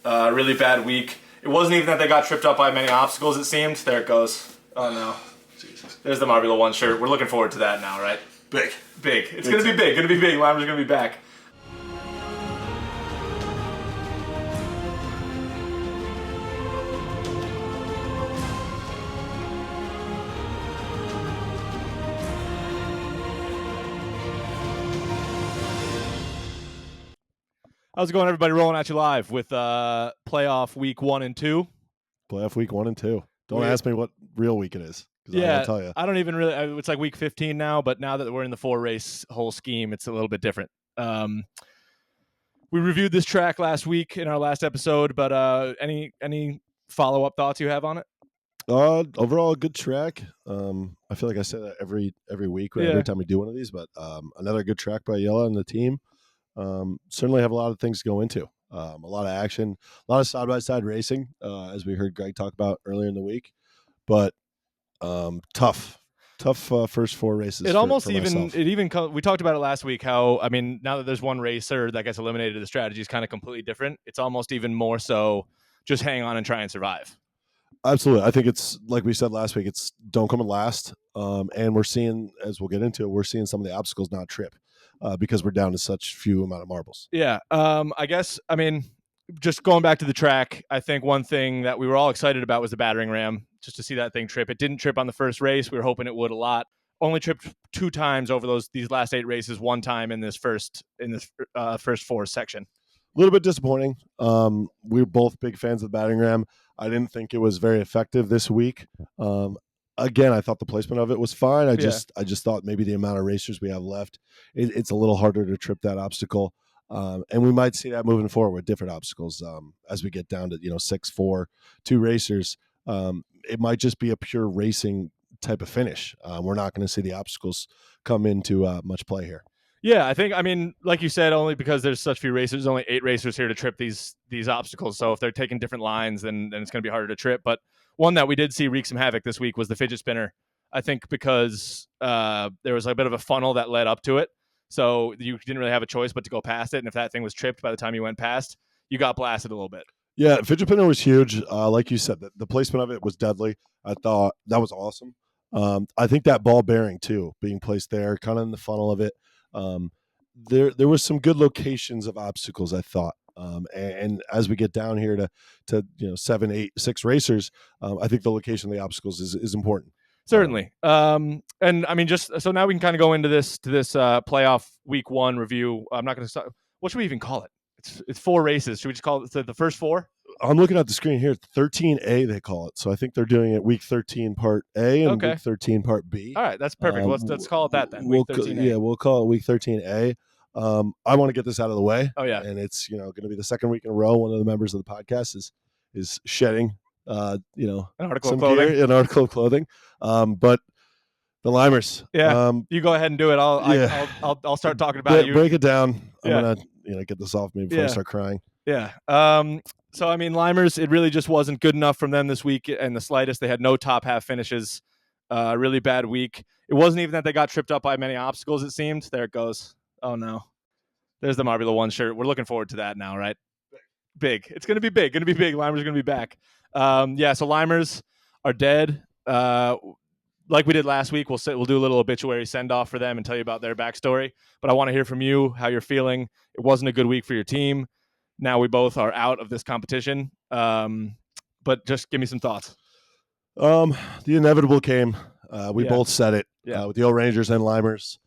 Really bad week. It wasn't even that they got tripped up by many obstacles, it seemed. There it goes. Oh, no. Jesus. There's the Marbula 1 shirt. We're looking forward to that now, right? Big. Big. It's going to be big. Going to be big. Limer's going to be back. How's it going, everybody? Rolling at you live with playoff week 1 and 2. Playoff week 1 and 2. Don't ask me what real week it is, because I won't tell you. I don't even really. It's like week 15 now, but now that we're in the 4-race whole scheme, it's a little bit different. We reviewed this track last week in our last episode, but any follow-up thoughts you have on it? Overall, a good track. I feel like I say that every week, every time we do one of these, but another good track by Yella and the team. Certainly have a lot of things to go into. A lot of action, a lot of side-by-side racing, as we heard Greg talk about earlier in the week. But tough first 4 races. We talked about it last week, how, I mean, now that there's one racer that gets eliminated, the strategy is kind of completely different. It's almost even more so just hang on and try and survive. Absolutely. I think it's, like we said last week, it's don't come in last. And we're seeing, as we'll get into, we're seeing some of the obstacles not trip. Because we're down to such few amount of marbles. Yeah. I guess, I mean, just going back to the track, I think one thing that we were all excited about was the battering ram, just to see that thing trip. It didn't trip on the first race. We were hoping it would a lot. Only tripped 2 times over these last 8 races, 1 time in this first 4 section. A little bit disappointing. We were both big fans of the battering ram. I didn't think it was very effective this week. Again, I thought the placement of it was fine. I just thought maybe the amount of racers we have left, it's a little harder to trip that obstacle. And we might see that moving forward with different obstacles as we get down to 6, 4, 2 racers. It might just be a pure racing type of finish. We're not going to see the obstacles come into much play here. Yeah, I mean, like you said, only because there's such few racers, there's only 8 racers here to trip these obstacles. So if they're taking different lines, then it's going to be harder to trip. But one that we did see wreak some havoc this week was the fidget spinner. I think because there was a bit of a funnel that led up to it. So you didn't really have a choice but to go past it. And if that thing was tripped by the time you went past, you got blasted a little bit. Yeah, fidget spinner was huge. Like you said, the placement of it was deadly. I thought that was awesome. I think that ball bearing, too, being placed there, kind of in the funnel of it. There was some good locations of obstacles, I thought. And as we get down here to 7, 8, 6 racers, I think the location of the obstacles is important. Certainly. And I mean, just so now we can kind of go into this playoff week 1 review. I'm not going to start. What should we even call it? It's 4 races. Should we just call it the first 4? I'm looking at the screen here. 13A, they call it. So I think they're doing it week 13 part A and week 13 part B. All right, that's perfect. Let's call it that then. Week 13A. We'll call it week 13A. I want to get this out of the way. Oh yeah, and it's going to be the second week in a row. One of the members of the podcast is shedding an article some of clothing. Gear, an article of clothing. But the Limers. Yeah, you go ahead and do it. I'll start talking about you. Break it down. I'm gonna get this off me before I start crying. Yeah. So I mean, Limers, it really just wasn't good enough from them this week, and the slightest. They had no top half finishes. Really bad week. It wasn't even that they got tripped up by many obstacles. It seemed. There it goes. Oh no. There's the Marbula 1 shirt. We're looking forward to that now, right? Big. It's going to be big. Limers are going to be back. So Limers are dead. Like we did last week, we'll do a little obituary send-off for them and tell you about their backstory. But I want to hear from you, how you're feeling. It wasn't a good week for your team. Now we both are out of this competition. But just give me some thoughts. The inevitable came. We both said it with the old Rangers and Limers.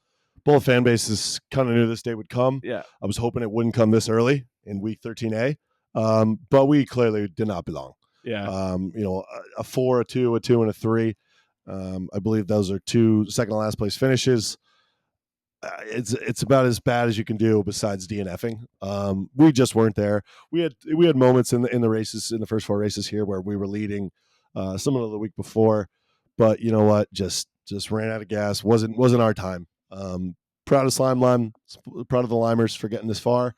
Both fan bases kind of knew this day would come. Yeah, I was hoping it wouldn't come this early in week 13A, but we clearly did not belong. Yeah, a 4, a 2, a 2, and a 3. I believe those are 2 second to last place finishes. It's about as bad as you can do besides DNFing. We just weren't there. We had moments in the races, in the first 4 races here, where we were leading similar to the week before, but you know what? Just ran out of gas. Wasn't our time. Proud of Slime Lime, proud of the Limers for getting this far,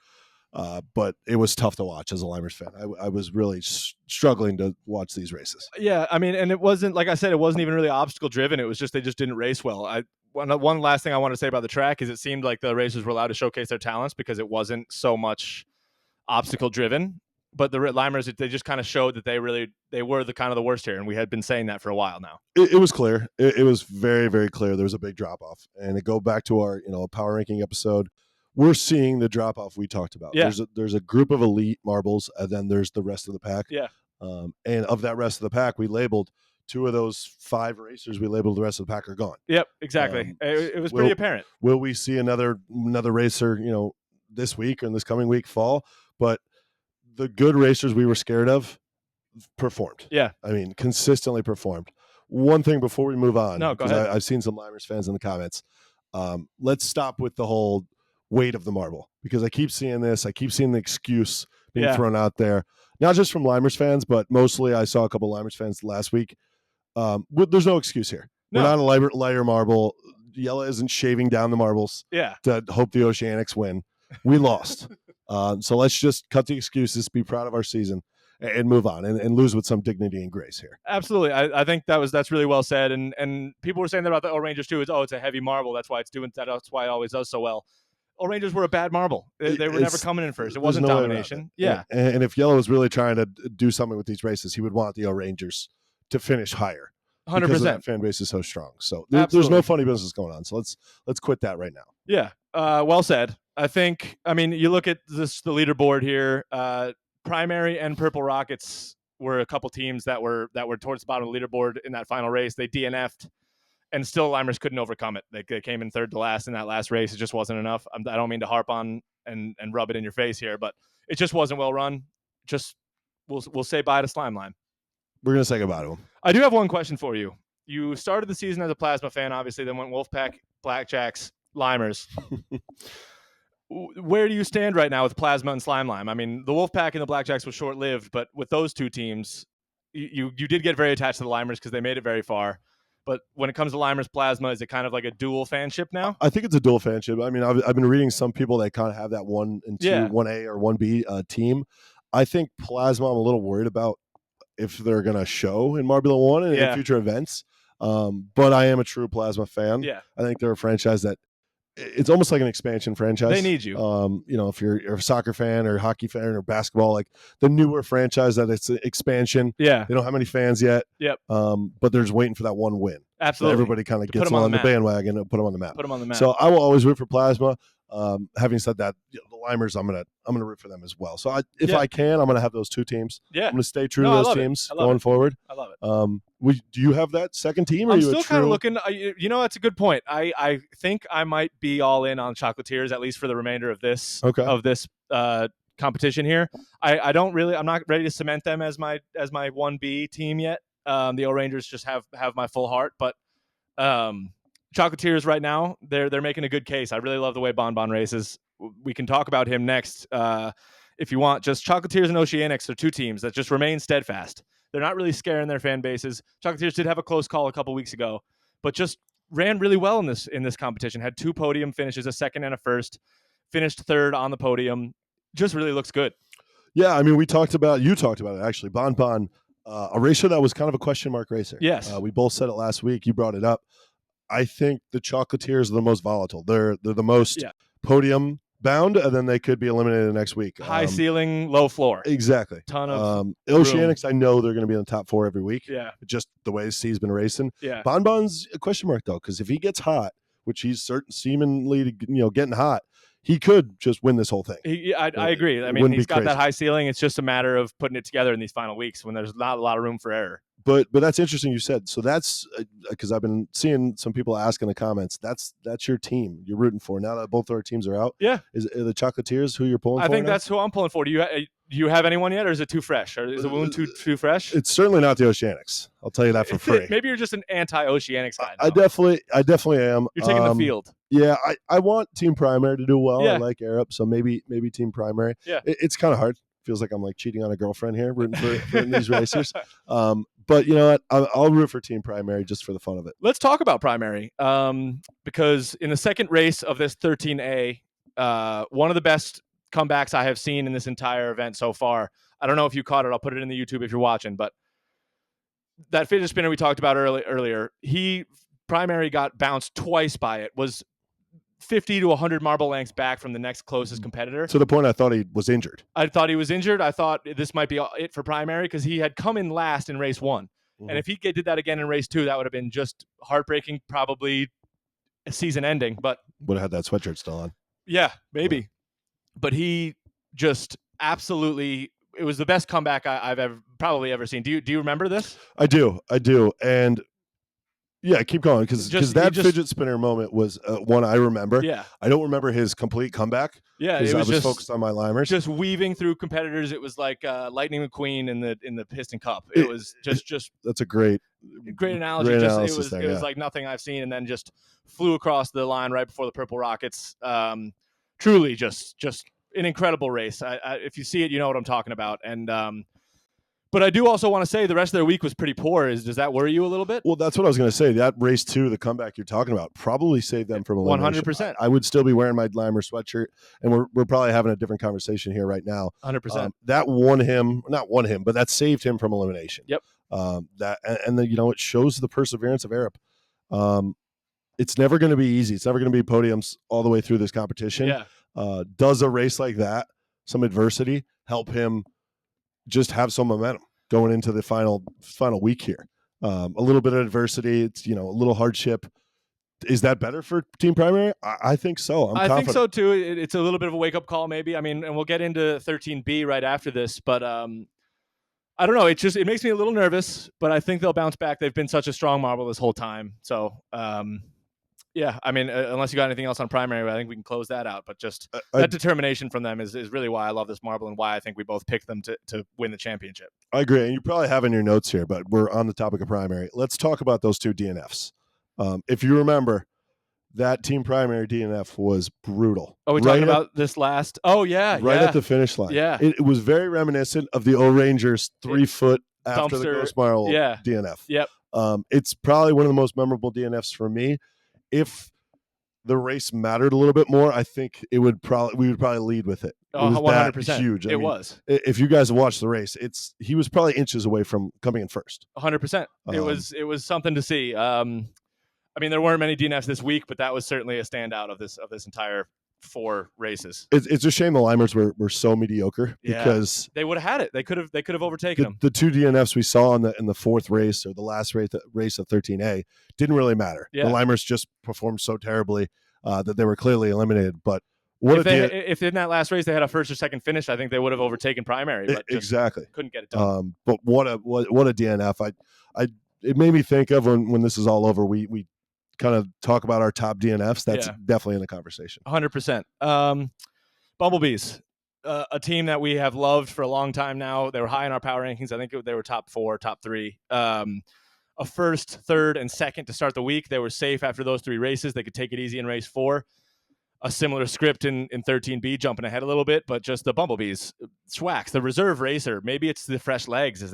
but it was tough to watch as a Limers fan. I was really struggling to watch these races. Yeah, I mean, and it wasn't, like I said, it wasn't even really obstacle driven. It was just they just didn't race well. One last thing I want to say about the track is it seemed like the racers were allowed to showcase their talents because it wasn't so much obstacle driven. but the Limers, they just kind of showed that they were the kind of the worst here, and we had been saying that for a while now. It was clear. It was very, very clear. There was a big drop off, and to go back to our power ranking episode, we're seeing the drop off we talked about. Yeah. There's a group of elite marbles, and then there's the rest of the pack. Yeah. And of that rest of the pack, we labeled 2 of those 5 racers. We labeled the rest of the pack are gone. Yep, exactly. It was pretty apparent. Will we see another racer, this week or in this coming week fall? But the good racers we were scared of performed. Yeah. I mean, consistently performed. One thing before we move on, no, go ahead. I've seen some Limers fans in the comments. Let's stop with the whole weight of the marble, because I keep seeing this. I keep seeing the excuse being thrown out there, not just from Limers fans, but mostly I saw a couple Limers fans last week. There's no excuse here. We're not a lighter marble. Yella isn't shaving down the marbles to hope the Oceanics win. We lost. So let's just cut the excuses, be proud of our season, and move on and lose with some dignity and grace here. Absolutely. I think that's really well said. And people were saying that about the O-Rangers too. It's a heavy marble. That's why it's doing that. That's why it always does so well. O-Rangers were a bad marble. They were never coming in first. It wasn't domination. Yeah. And if Yellow was really trying to do something with these races, he would want the O-Rangers to finish higher. 100%. Because that fan base is so strong. So there's no funny business going on. So let's quit that right now. Yeah. Well said. You look at the leaderboard here. Primary and Purple Rockets were a couple teams that were towards the bottom of the leaderboard in that final race. They DNF'd, and still Limers couldn't overcome it. They came in third to last in that last race. It just wasn't enough. I don't mean to harp on and rub it in your face here, but it just wasn't well run. Just we'll say bye to Slime Lime. We're gonna say goodbye to him. I do have one question for you. You started the season as a Plasma fan, obviously, then went Wolfpack, Blackjacks, Limers. Where do you stand right now with Plasma and Slime Lime? I mean, the Wolfpack and the Blackjacks was short-lived, but with those two teams, you did get very attached to the Limers because they made it very far. But when it comes to Limers Plasma, is it kind of like a dual fanship now? I think it's a dual fanship. I mean, I've been reading some people that kind of have that 1 and 2, 1A or 1B team. I think Plasma, I'm a little worried about if they're going to show in Marbula 1 and in future events. But I am a true Plasma fan. Yeah. I think they're a franchise that it's almost like an expansion franchise. They need you. If you're a soccer fan or a hockey fan or basketball, like the newer franchise that it's an expansion. Yeah. They don't have many fans yet. Yep. But they're just waiting for that one win. Absolutely. So everybody kind of gets on the bandwagon and put them on the map. Put them on the map. So I will always root for Plasma. Having said that, the Limers, I'm gonna root for them as well. So if I can, I'm gonna have those 2 teams. Yeah. I'm gonna stay true to those teams going forward. I love it. Do you have that second team? Or I'm are you still kind of looking. That's a good point. I think I might be all in on Chocolatiers, at least for the remainder of this competition here. I'm not ready to cement them as my 1B team yet. The O-Rangers just have my full heart, but Chocolatiers right now, they're making a good case. I really love the way Bon races. We can talk about him next if you want. Just Chocolatiers and Oceanics are 2 teams that just remain steadfast. They're not really scaring their fan bases. Chocolatiers did have a close call a couple weeks ago, but just ran really well in this competition. Had 2 podium finishes, a second and a first. Finished third on the podium. Just really looks good. Yeah, I mean, you talked about it actually. Bon, a racer that was kind of a question mark racer. Yes. We both said it last week. You brought it up. I think the Chocolatiers are the most volatile. They're the most podium bound, and then they could be eliminated next week. High ceiling, low floor. Exactly. Ton of Oceanics, I know they're going to be in the top 4 every week. Yeah. Just the way C's been racing. Yeah. Bon's a question mark though, because if he gets hot, which he's seemingly getting hot, he could just win this whole thing. I agree. I mean, he's got that high ceiling. It's just a matter of putting it together in these final weeks when there's not a lot of room for error. But that's interesting you said. So that's because I've been seeing some people ask in the comments. That's your team you're rooting for now that both our teams are out. Yeah, are the Chocolatiers who you're pulling for? I think that's who I'm pulling for. Do you have anyone yet, or is it too fresh? Or is the wound too fresh? It's certainly not the Oceanics. I'll tell you that for free. Maybe you're just an anti-Oceanics guy. I definitely am. You're taking the field. Yeah, I want Team Primary to do well. Yeah. I like Arup, so maybe Team Primary. Yeah, it's kind of hard. Feels like I'm like cheating on a girlfriend here, rooting for these racers. But you know what? I'll root for Team Primary just for the fun of it. Let's talk about Primary because in the second race of this 13A, one of the best comebacks I have seen in this entire event so far. I don't know if you caught it. I'll put it in the YouTube if you're watching. But that fidget spinner we talked about earlier, Primary got bounced twice by it. Was 50 to 100 marble lengths back from the next closest competitor. To the point I thought he was injured. I thought he was injured. I thought this might be it for primary because he had come in last in race 1. And if he did that again in race 2, that would have been just heartbreaking, probably a season ending. But would have had that sweatshirt still on. Yeah, maybe. Yeah. But he just absolutely, it was the best comeback I've probably ever seen. Do you remember this? I do. And yeah, keep going because that fidget spinner moment was one I remember. Yeah, I don't remember his complete comeback. Yeah, because I was focused on my limers, just weaving through competitors. It was like Lightning McQueen in the Piston Cup. It was just that's a great analogy. It was like nothing I've seen, and then just flew across the line right before the Purple Rockets. Truly, just an incredible race. If you see it, you know what I'm talking about. And but I do also want to say the rest of their week was pretty poor. Does that worry you a little bit? Well, that's what I was going to say. That race 2, the comeback you're talking about, probably saved them from elimination. 100%. I would still be wearing my Limer sweatshirt, and we're probably having a different conversation here right now. 100%. That not won him, but that saved him from elimination. Yep. It shows the perseverance of Arab. It's never going to be easy. It's never going to be podiums all the way through this competition. Yeah. Does a race like that, some adversity, help him just have some momentum going into the final week here? A little bit of adversity, it's a little hardship. Is that better for Team Primary? I think so. I'm confident. I think so too. It's a little bit of a wake up call, maybe. I mean, and we'll get into 13B right after this, but I don't know. It makes me a little nervous, but I think they'll bounce back. They've been such a strong marble this whole time. So yeah, I mean, unless you got anything else on primary, I think we can close that out. But just that determination from them is really why I love this marble and why I think we both picked them to win the championship. I agree. And you probably have in your notes here, but we're on the topic of primary. Let's talk about those 2 DNFs. If you remember, that Team Primary DNF was brutal. Oh, we're talking about this last? Oh, yeah. Right at the finish line. Yeah. It was very reminiscent of the O-Rangers 3 foot after the Ghost Marble DNF. Yep. It's probably one of the most memorable DNFs for me. If the race mattered a little bit more, I think we would probably lead with it. It was 100%. That huge. It was. If you guys watched the race, he was probably inches away from coming in first. 100%. It was something to see. I mean, there weren't many DNFs this week, but that was certainly a standout of this entire 4 races. It's a shame the Limers were so mediocre because they would have had it. They could have overtaken them. The 2 DNFs we saw in the 4th race or the last race of 13A didn't really matter. Yeah. The Limers just performed so terribly that they were clearly eliminated. But if in that last race they had a first or second finish, I think they would have overtaken primary. But exactly, couldn't get it done. But what a DNF! It made me think of when this is all over. We kind of talk about our top DNFs. That's definitely in the conversation. 100%. Bumblebees, a team that we have loved for a long time now. They were high in our power rankings. I think they were top 4, top 3. A first, third, and second to start the week. They were safe after those 3 races. They could take it easy in race 4. A similar script in 13B, jumping ahead a little bit, but just the Bumblebees. Swax, the reserve racer. Maybe it's the fresh legs. Does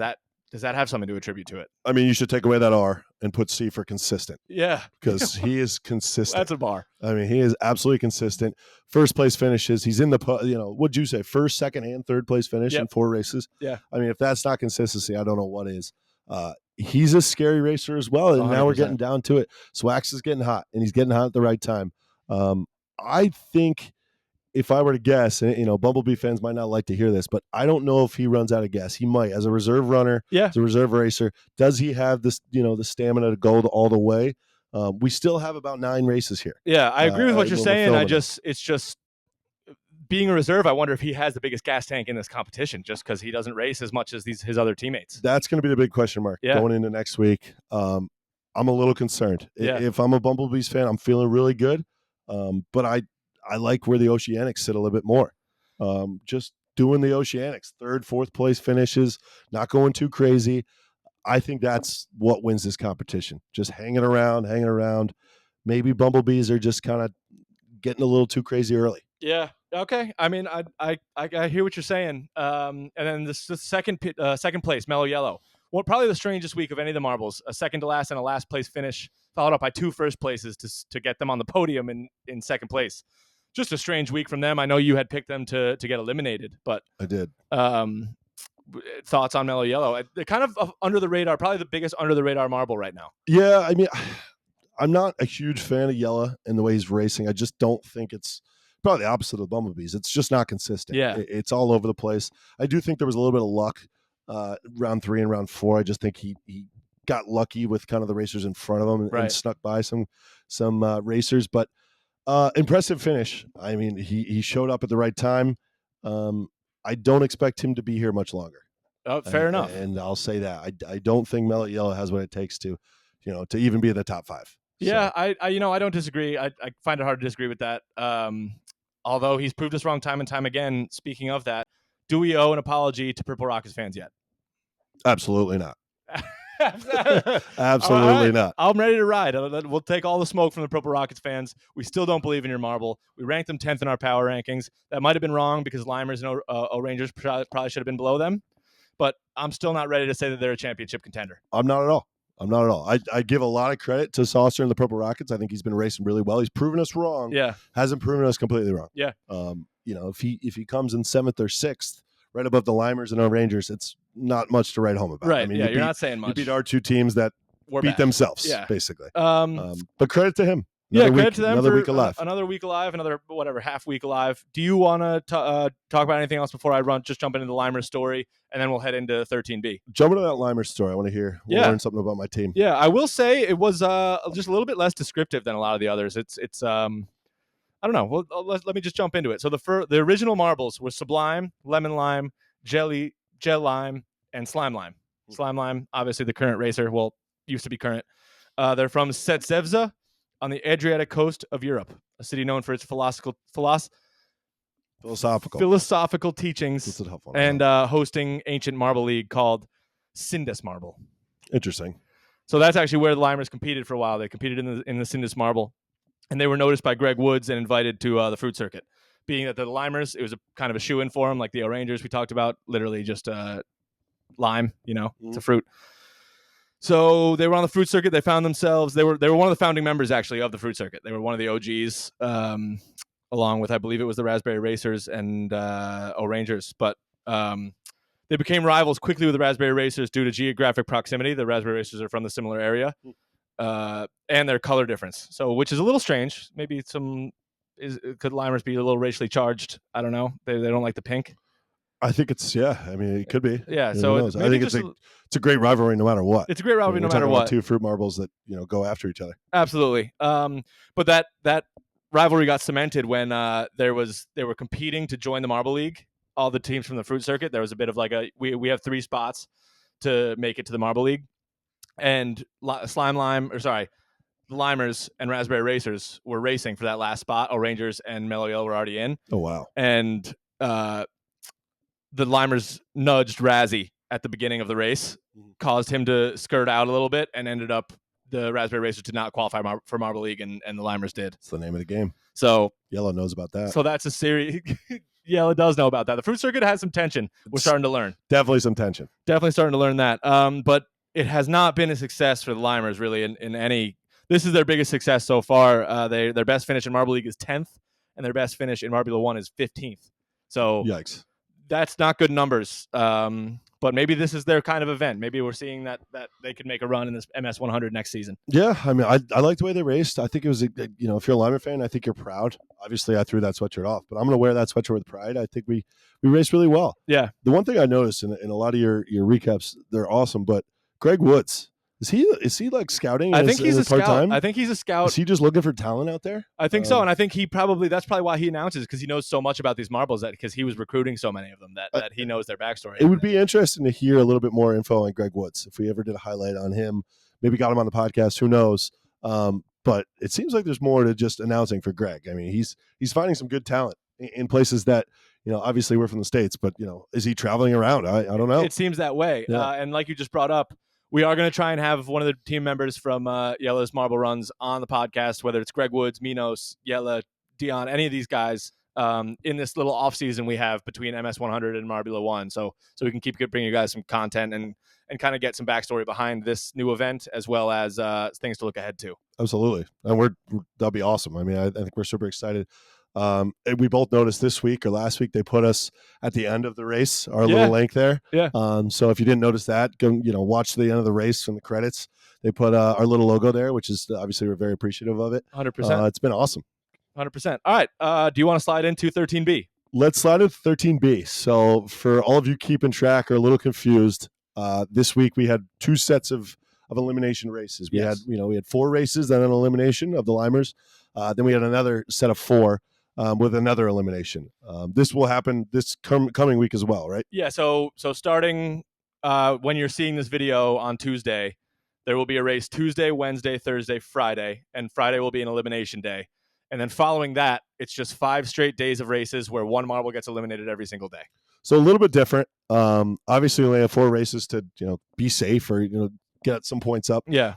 that have something to attribute to it? I mean, you should take away that R and put C for consistent. Yeah. Because he is consistent. That's a bar. I mean, he is absolutely consistent. First place finishes. He's in the, what'd you say? First, second, and third place finish in 4 races. Yeah. I mean, if that's not consistency, I don't know what is. He's a scary racer as well. And 100%. Now we're getting down to it. Swax is getting hot, and he's getting hot at the right time. I think if I were to guess, and Bumblebee fans might not like to hear this, but I don't know if he runs out of gas. He might, as a reserve runner, as a reserve racer. Does he have this, the stamina to go all the way? We still have about 9 races here. Yeah, I agree with what you're saying. It's just being a reserve. I wonder if he has the biggest gas tank in this competition, just because he doesn't race as much as his other teammates. That's going to be the big question mark going into next week. I'm a little concerned. If I'm a Bumblebees fan, I'm feeling really good. But I like where the Oceanics sit a little bit more. Just doing the Oceanics, 3rd, 4th place finishes, not going too crazy. I think that's what wins this competition. Just hanging around. Maybe Bumblebees are just kind of getting a little too crazy early. Yeah. Okay. I mean, I hear what you're saying. And then the second place, Mellow Yellow. Well, probably the strangest week of any of the marbles. A second to last and a last place finish, followed up by 2 first places to get them on the podium in second place. Just a strange week from them. I know you had picked them to get eliminated, but I did. Thoughts on Mellow Yellow? They're kind of under the radar, probably the biggest under the radar marble right now. Yeah, I mean, I'm not a huge fan of Yella and the way he's racing. I just don't think it's probably the opposite of the Bumblebees. It's just not consistent. Yeah. It's all over the place. I do think there was a little bit of luck round 3 and round 4. I just think he got lucky with kind of the racers in front of him and, Right. snuck by some racers. But impressive finish. I mean, he showed up at the right time. I don't expect him to be here much longer. Fair enough. And I'll say that I don't think Mellet Yella has what it takes to, to even be in the top 5. Yeah, So, I don't disagree. I find it hard to disagree with that. Although he's proved us wrong time and time again. Speaking of that, do we owe an apology to Purple Rockets fans yet? absolutely not. Absolutely Absolutely not. I'm ready to ride. We'll take all the smoke from the Purple Rockets fans. We still don't believe in your marble. We ranked them 10th in our power rankings. That might have been wrong because Limers and O-Rangers probably should have been below them. But I'm still not ready to say that they're a championship contender. I'm not at all. I give a lot of credit to Saucer and the Purple Rockets. I think he's been racing really well. He's proven us wrong. Yeah. Hasn't proven us completely wrong. Yeah. If he comes in 7th or 6th, right above the Limers and O-Rangers, it's not much to write home about. Right. I mean, you're not saying much. You beat our 2 teams that beat themselves, basically. But credit to him. Credit to them another for week alive. Another week alive, another half week alive. Do you want to talk about anything else before I just jump into the Limer story, and then we'll head into 13B? Jump into that Limer story. I want to hear. Learn something about my team. Yeah, I will say it was just a little bit less descriptive than a lot of the others. It's I don't know. Well, let me just jump into it. So the original marbles were Sublime, Lemon Lime, Jelly, Gel Lime, and Slime Lime. Slime Lime, obviously the current racer. Well, used to be current. They're from Setsevza on the Adriatic coast of Europe, a city known for its philosophical teachings and hosting ancient marble league called Sindus Marble. Interesting. So that's actually where the Limers competed for a while. They competed in the Sindus Marble, and they were noticed by Greg Woods and invited to the fruit circuit. Being that the Limers, it was a kind of a shoe-in for them, like the O-Rangers we talked about, literally just lime, it's a fruit. So they were on the fruit circuit. They found themselves. They were one of the founding members, actually, of the fruit circuit. They were one of the OGs, along with, I believe it was the Raspberry Racers and O-Rangers. But they became rivals quickly with the Raspberry Racers due to geographic proximity. The Raspberry Racers are from the similar area, and their color difference. So, which is a little strange. Maybe could Limers be a little racially charged? I don't know. They don't like the pink. I think it's I mean, it could be. Yeah. So I think it's a great rivalry no matter what. It's a great rivalry no matter what. 2 fruit marbles that go after each other. Absolutely. But that rivalry got cemented when they were competing to join the Marble League. All the teams from the fruit circuit. There was a bit of like we have 3 spots to make it to the Marble League, and the Limers and Raspberry Racers were racing for that last spot. O-Rangers and Mellow Yell were already in. Oh wow! And the Limers nudged Razzie at the beginning of the race, caused him to skirt out a little bit, and ended up the Raspberry Racers did not qualify for Marble League, and the Limers did. It's the name of the game. So Yellow knows about that. So that's a series. Yellow does know about that. The fruit circuit has some tension. We're starting to learn. Definitely some tension. Definitely starting to learn that. But it has not been a success for the Limers, really, in any. This is their biggest success so far. Their best finish in Marble League is 10th, and their best finish in Marble 1 is 15th. So yikes. That's not good numbers. But maybe this is their kind of event. Maybe we're seeing that they could make a run in this MS 100 next season. Yeah, I mean, I like the way they raced. I think it was, if you're a Limer fan, I think you're proud. Obviously, I threw that sweatshirt off, but I'm going to wear that sweatshirt with pride. I think we raced really well. Yeah. The one thing I noticed in a lot of your recaps, they're awesome, but Greg Woods, is he like scouting? I think he's a scout. part-time? I think he's a scout. Is he just looking for talent out there? I think so, and I think that's probably why he announces, because he knows so much about these marbles, because he was recruiting so many of them that he knows their backstory. It would be interesting to hear a little bit more info on Greg Woods if we ever did a highlight on him. Maybe got him on the podcast. Who knows? But it seems like there's more to just announcing for Greg. I mean, he's finding some good talent in places that obviously we're from the States, but is he traveling around? I don't know. It seems that way. Yeah. And like you just brought up, we are going to try and have one of the team members from Yella's Marble Runs on the podcast, whether it's Greg Woods, Minos, Yella, Dion, any of these guys in this little off season we have between MS 100 and Marbula 1. So we can keep bringing you guys some content and kind of get some backstory behind this new event, as well as things to look ahead to. Absolutely. And that'll be awesome. I mean, I think we're super excited. And we both noticed this week or last week they put us at the end of the race, our Yeah. little link there. Yeah. So if you didn't notice that, go watch the end of the race from the credits. They put our little logo there, which is obviously we're very appreciative of it. 100%. It's been awesome. 100%. All right. Do you want to slide into 13B? Let's slide into 13B. So for all of you keeping track or a little confused, this week we had 2 sets of elimination races. We Yes. had 4 races, then an elimination of the Limers. Then we had another set of 4 with another elimination. This will happen this coming week as well, right? Yeah. So starting when you're seeing this video on Tuesday, there will be a race Tuesday, Wednesday, Thursday, Friday, and Friday will be an elimination day. And then following that, it's just 5 straight days of races where one marble gets eliminated every single day. So a little bit different. Obviously, we only have 4 races to be safe or get some points up. Yeah.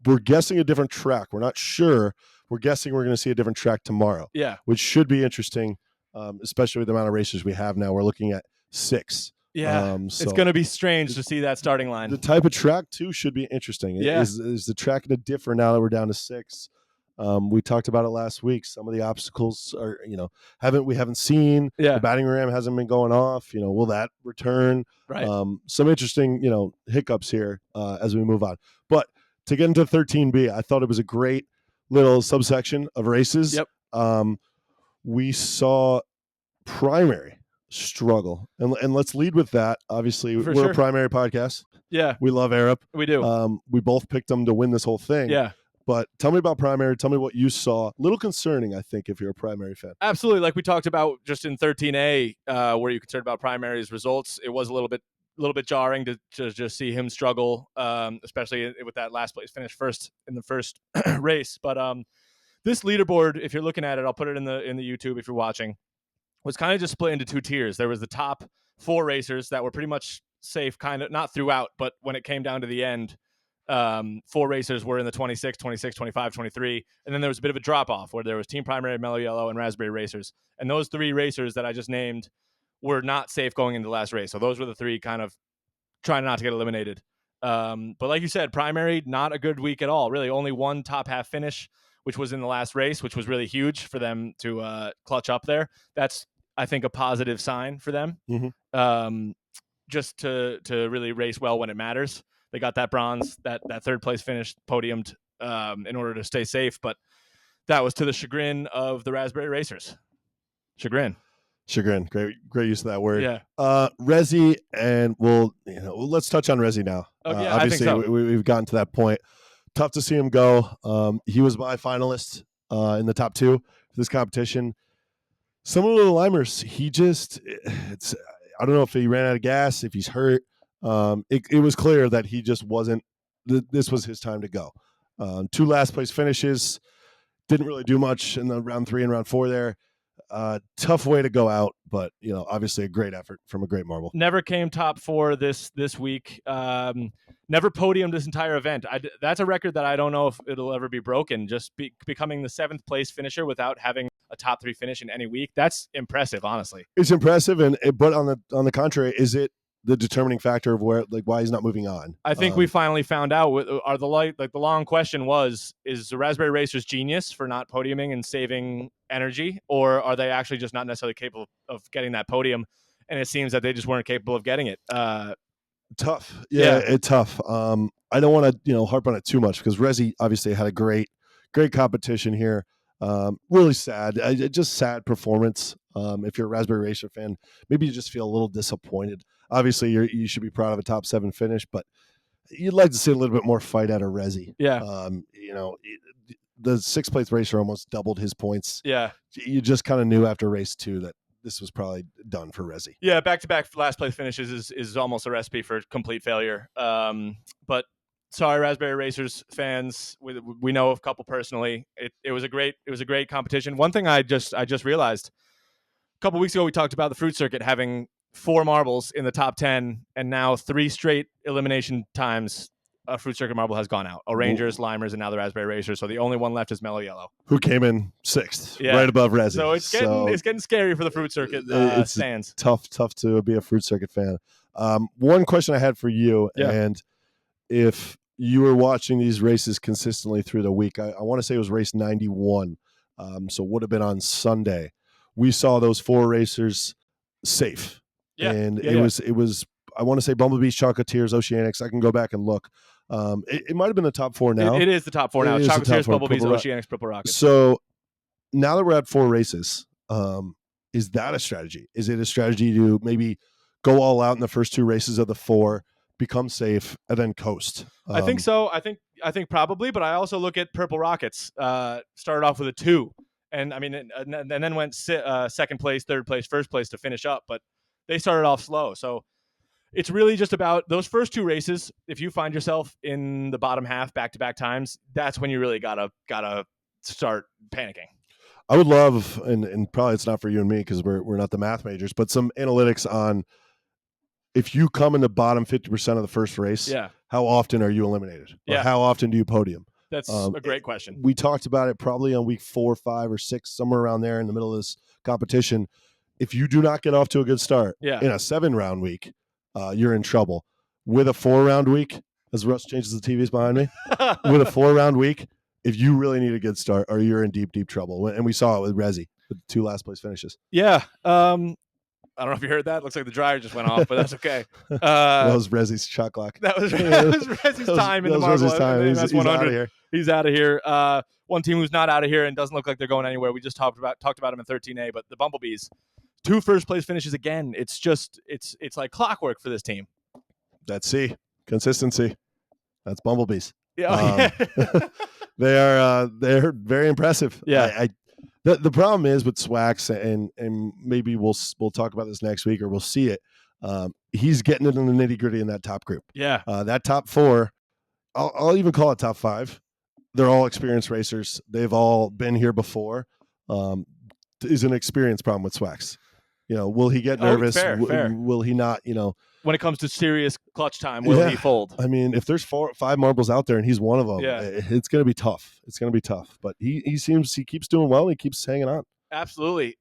We're guessing a different track. We're not sure. We're guessing we're going to see a different track tomorrow. Yeah. Which should be interesting, especially with the amount of races we have now. We're looking at 6. Yeah. So it's going to be strange to see that starting line. The type of track too should be interesting. Yeah. Is the track going to differ now that we're down to 6? We talked about it last week. Some of the obstacles are, we haven't seen. Yeah. The batting ram hasn't been going off. Will that return? Right. Some interesting, hiccups here as we move on. But to get into 13B, I thought it was a great little subsection of races. Yep. We saw primary struggle, and let's lead with that. Obviously, we're a primary podcast. Yeah. We love Arup. We do. We both picked them to win this whole thing. Yeah. But tell me about primary. Tell me what you saw. A little concerning, I think, if you're a primary fan. Absolutely. Like we talked about just in 13A, where you're concerned about primary's results, it was a little bit jarring to just see him struggle, especially with that last place finish first in the first race. But this leaderboard, if you're looking at it, I'll put it in the YouTube if you're watching, was kind of just split into 2 tiers. There was the top 4 racers that were pretty much safe, kind of not throughout, but when it came down to the end, 4 racers were in the 26, 25, 23. And then there was a bit of a drop off where there was Team Primary, Mellow Yellow, and Raspberry Racers. And those 3 racers that I just named were not safe going into the last race. So those were the 3 kind of trying not to get eliminated. But like you said, primary, not a good week at all. Really only 1 top half finish, which was in the last race, which was really huge for them to clutch up there. That's, I think, a positive sign for them. Mm-hmm. Just to really race well when it matters. They got that bronze, that 3rd place finish, podiumed in order to stay safe. But that was to the chagrin of the Raspberry Racers. Chagrin. Great use of that word. Yeah. Resi, and let's touch on Resi now. Yeah, obviously, I think so. We've gotten to that point. Tough to see him go. He was my finalist in the top 2 for this competition. Some of the Limers, I don't know if he ran out of gas, if he's hurt. It was clear that he just wasn't. This was his time to go. 2 last place finishes, didn't really do much in the round 3 and round 4 there. Tough way to go out, but obviously a great effort from a great marble. Never came top 4 this week. Never podiumed this entire event. That's a record that I don't know if it'll ever be broken. Just becoming the 7th place finisher without having a top 3 finish in any week. That's impressive, honestly. It's impressive, but on the contrary, is it the determining factor of why he's not moving on? I think we finally found out. The long question is the Raspberry Racers genius for not podiuming and saving energy, or are they actually just not necessarily capable of getting that podium? And it seems that they just weren't capable of getting it. Tough. Yeah. It's tough. I don't want to harp on it too much because Resi obviously had a great competition here. Really sad. Just sad performance. If you're a Raspberry Racer fan, maybe you just feel a little disappointed. Obviously, you should be proud of a top 7 finish, but you'd like to see a little bit more fight out of Resi. Yeah. The 6th place racer almost doubled his points. Yeah. You just kind of knew after race 2 that this was probably done for Resi. Yeah, back-to-back last place finishes is almost a recipe for complete failure. But sorry, Raspberry Racers fans. We know of a couple personally. It was a great competition. One thing I just realized a couple weeks ago, we talked about the fruit circuit having 4 marbles in the top 10, and now 3 straight elimination times a fruit circuit marble has gone out. Rangers, Limers, and now the Raspberry Racers. So the only one left is Mellow Yellow, who came in 6th, right above Resi. So it's getting scary for the fruit circuit stands. Tough to be a fruit circuit fan. One question I had for you, and if you were watching these races consistently through the week, I want to say it was race 91. So would have been on Sunday. We saw those 4 racers safe, Yeah, and yeah, it was. I want to say Bumblebees, Chocolatiers, Oceanics. I can go back and look. It might have been the top 4 now. It is the top 4 It now. is the top Chocolatiers, 4. Bumblebees, Oceanics, Purple Rockets. So now that we're at 4 races, is that a strategy? Is it a strategy to maybe go all out in the first 2 races of the 4, become safe, and then coast? I think so. I think probably, but I also look at Purple Rockets. Started off with a 2, and I mean, and then went second place, third place, first place to finish up. But they started off slow, so it's really just about those first 2 races. If you find yourself in the bottom half back to back times, that's when you really gotta start panicking. I would love, and probably it's not for you and me because we're not the math majors, but some analytics on if you come in the bottom 50% of the first race, Yeah, how often are you eliminated? Or yeah, how often do you podium? that's a great question. We talked about it probably on week 4, 5, or 6, somewhere around there in the middle of this competition. If you do not get off to a good start Yeah, in a 7-round week, you're in trouble. With a 4-round week, as Russ changes the TVs behind me, with a 4-round week, if you really need a good start, or you're in deep, deep trouble. And we saw it with Rezi, with the 2 last place finishes. Yeah. I don't know if you heard that. Looks like the dryer just went off, but that's okay. That was Rezi's shot clock. That was Rezi's time in the marble. He's out of here. He's out of here. One team who's not out of here and doesn't look like they're going anywhere. We just talked about him in 13A, but the Bumblebees, 2 first place finishes again. It's just it's like clockwork for this team. That's consistency. That's Bumblebees. Yeah, they're very impressive. Yeah. The problem is with Swax, and maybe we'll talk about this next week, or we'll see it. He's getting it in the nitty gritty in that top group. Yeah. That top 4, I'll even call it top 5. They're all experienced racers. They've all been here before. Is an experience problem with Swax. Will he get nervous? Fair. Will he not? When it comes to serious clutch time, will he fold? I mean, if there's 4 or 5 marbles out there and he's one of them, it's going to be tough. It's going to be tough. But he keeps doing well. And he keeps hanging on. Absolutely.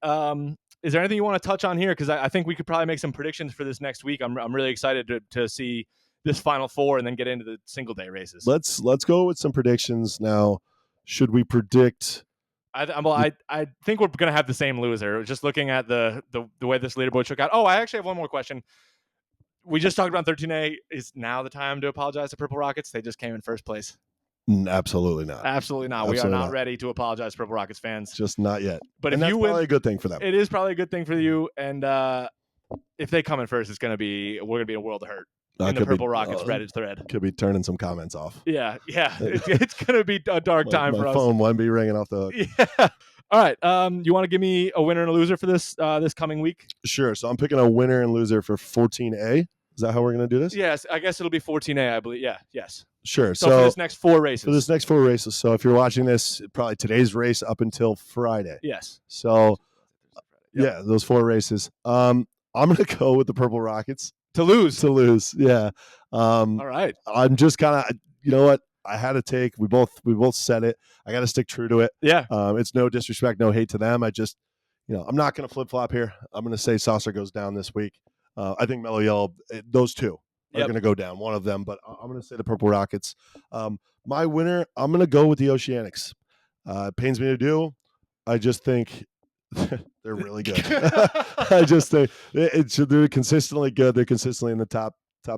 Is there anything you want to touch on here? Because I think we could probably make some predictions for this next week. I'm really excited to see this final 4 and then get into the single day races. Let's go with some predictions now. Should we predict? I think we're going to have the same loser. Just looking at the way this leaderboard shook out. Oh, I actually have one more question. We just talked about 13A. Is now the time to apologize to Purple Rockets? They just came in first place. Absolutely not. Absolutely not. We are not ready to apologize to Purple Rockets fans. Just not yet. But if that's you win, probably a good thing for them. It is probably a good thing for you. And if they come in first, we're going to be in a world of hurt. In the Purple Rockets Reddit thread. Could be turning some comments off. Yeah. It's going to be a dark time for us. My phone won't be ringing off the hook. Yeah. All right. You want to give me a winner and a loser for this coming week? Sure. So I'm picking a winner and loser for 14A. Is that how we're going to do this? Yes. I guess it'll be 14A, I believe. Yeah. Yes. Sure. So for this next 4 races. For this next 4 races. So if you're watching this, probably today's race up until Friday. Yes. So, yeah, those 4 races. I'm going to go with the Purple Rockets. To lose. Yeah. All right. I'm just kind of, you know what? I had a take. We both said it. I got to stick true to it. Yeah. It's no disrespect, no hate to them. I just, I'm not going to flip flop here. I'm going to say Saucer goes down this week. I think Mellow Yellow, those 2 are going to go down. One of them, but I'm going to say the Purple Rockets. My winner, I'm going to go with the Oceanics. It pains me to do. I just think they're really good. I just think they're consistently good. They're consistently in the top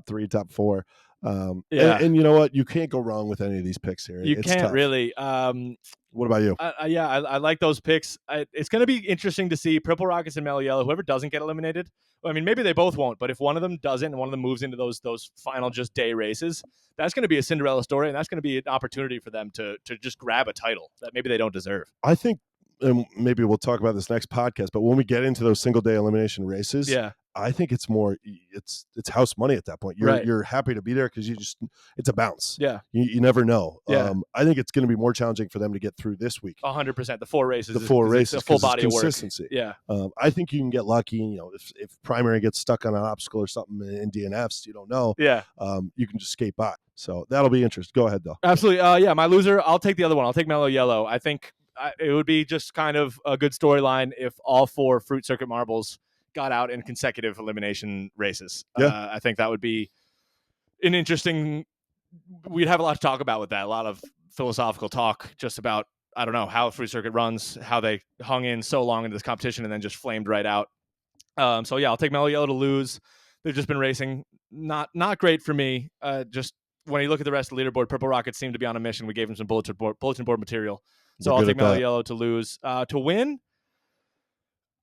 3, top 4. And you know what? You can't go wrong with any of these picks here. It's can't tough. Really. What about you? I like those picks. It's going to be interesting to see Purple Rockets and Mellow Yellow. Whoever doesn't get eliminated, I mean, maybe they both won't, but if one of them doesn't and one of them moves into those final just day races, that's going to be a Cinderella story, and that's going to be an opportunity for them to just grab a title that maybe they don't deserve. I think, and maybe we'll talk about this next podcast, but when we get into those single day elimination races, I think it's more it's house money at that point. You're happy to be there because it's a bounce. Yeah, you never know. Yeah. I think it's going to be more challenging for them to get through this week. 100%. The 4 races, the full body of consistency. Work. Yeah, I think you can get lucky. If primary gets stuck on an obstacle or something in DNFs, you don't know. Yeah, you can just skate by. So that'll be interesting. Go ahead though. Absolutely. Yeah, my loser. I'll take the other one. I'll take Mellow Yellow. I think it would be just kind of a good storyline if all 4 Fruit Circuit marbles got out in consecutive elimination races. Yeah. I think that would be an interesting. We'd have a lot to talk about with that. A lot of philosophical talk just about I don't know how Free Circuit runs, how they hung in so long into this competition and then just flamed right out. So yeah, I'll take Mellow Yellow to lose. They've just been racing not great for me. Just when you look at the rest of the leaderboard, Purple Rockets seem to be on a mission. We gave them some bulletin board material. They're So I'll good take at Mellow that. Yellow to lose. To win,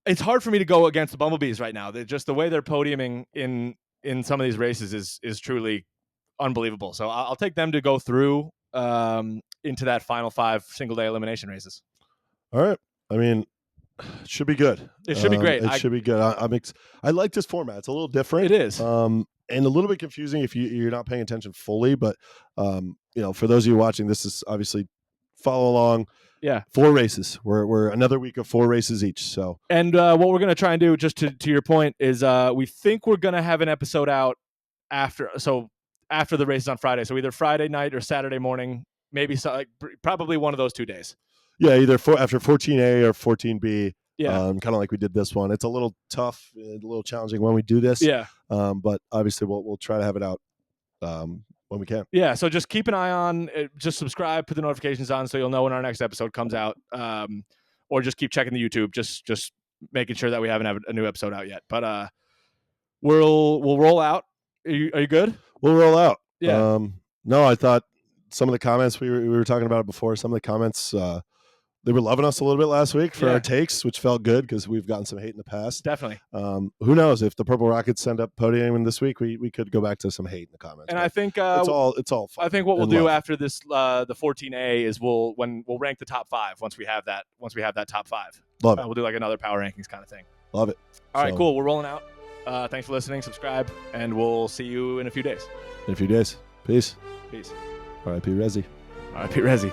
it's hard for me to go against the Bumblebees right now. Just the way they're podiuming in some of these races is truly unbelievable. So I'll take them to go through into that final 5 single day elimination races. All right. I mean, it should be good. It should be great. It should be good. I like this format. It's a little different. It is. And a little bit confusing if you're not paying attention fully. But for those of you watching, this is obviously follow along. Yeah. 4 races. We're another week of 4 races each. So, and what we're gonna try and do, just to your point, is we think we're gonna have an episode out after the races on Friday. So either Friday night or Saturday morning, maybe probably one of those 2 days. Yeah, either after 14A or 14B. Yeah. Kind of like we did this one. It's a little tough, a little challenging when we do this. Yeah. But obviously we'll try to have it out when we can. Yeah. So just keep an eye on it. Just subscribe, put the notifications on so you'll know when our next episode comes out. Or just keep checking the YouTube, just making sure that we haven't had a new episode out yet. But we'll roll out. Are you good? We'll roll out. Yeah. No, I thought some of the comments we were talking about it before. Some of the comments they were loving us a little bit last week for our takes, which felt good because we've gotten some hate in the past. Definitely. Who knows if the Purple Rockets end up podiuming this week, we could go back to some hate in the comments. And I think it's all fun. I think what we'll do after this the 14A is we'll rank the top 5 once we have that top 5. Love it. We'll do like another power rankings kind of thing. Love it. All right, cool. We're rolling out. Thanks for listening. Subscribe, and we'll see you in a few days. In a few days. Peace. Peace. R.I.P. Resi. R.I.P. Resi.